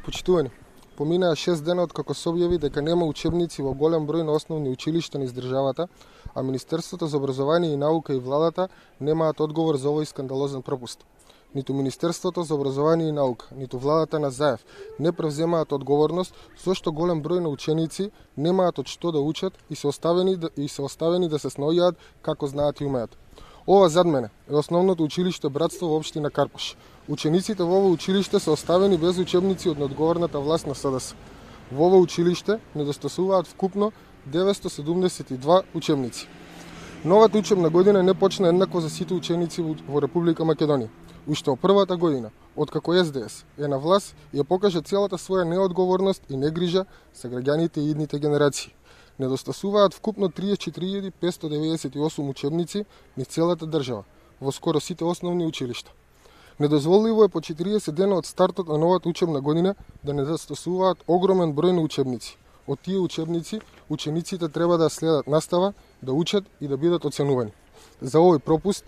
Почитувани, поминаа 6 дена откако се објави дека нема учебници во голем број на основни училишта низ државата, а Министерството за образование и наука и владата немаат одговор за овој скандалозен пропуст. Ниту Министерството за образование и наука, ниту владата на Заев не превземаат одговорност зашто голем број на ученици немаат од што да учат и се оставени да се снојаат како знаат и умеат. Ова зад мене е основното училиште Братство во општина Карпош. Учениците во ово училиште се оставени без учебници од неодговорната власт на СДС. Во ово училиште недостасуваат вкупно 972 учебници. Новата учебна година не почна еднакво за сите ученици во Република Македонија. Уште во првата година, откако СДС е на власт, ја покажа целата своја неодговорност и негрижа за граѓаните и идните генерации. Недостасуваат вкупно 34.598 учебници низ целата држава, во скоро сите основни училишта. Недозволиво е по 40 дена од стартот на новата учебна година да недостасуваат огромен број на учебници. Од тие учебници, учениците треба да следат настава, да учат и да бидат оценувани. За овој пропуст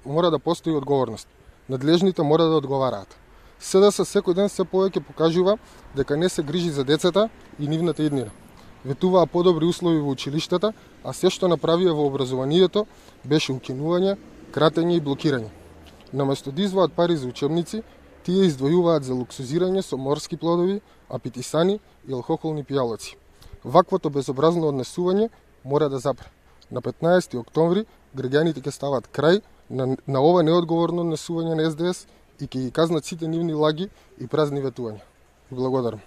мора да постои одговорност. Надлежните мора да одговараат. СДС секој ден се повеќе покажува дека не се грижи за децата и нивната иднина. Ветуваа подобри услови во училиштата, а се што направија во образованието беше укинување, кратење и блокирање. Наместо да изваат пари за учебници, тие издвојуваат за луксузирање со морски плодови, апетисани и алкохолни пијалоци. Ваквото безобразно однесување мора да запре. На 15 октомври граѓаните ќе стават крај на ова неодговорно однесување на СДС и ќе ги казнат сите нивни лаги и празни ветувања. Благодарам.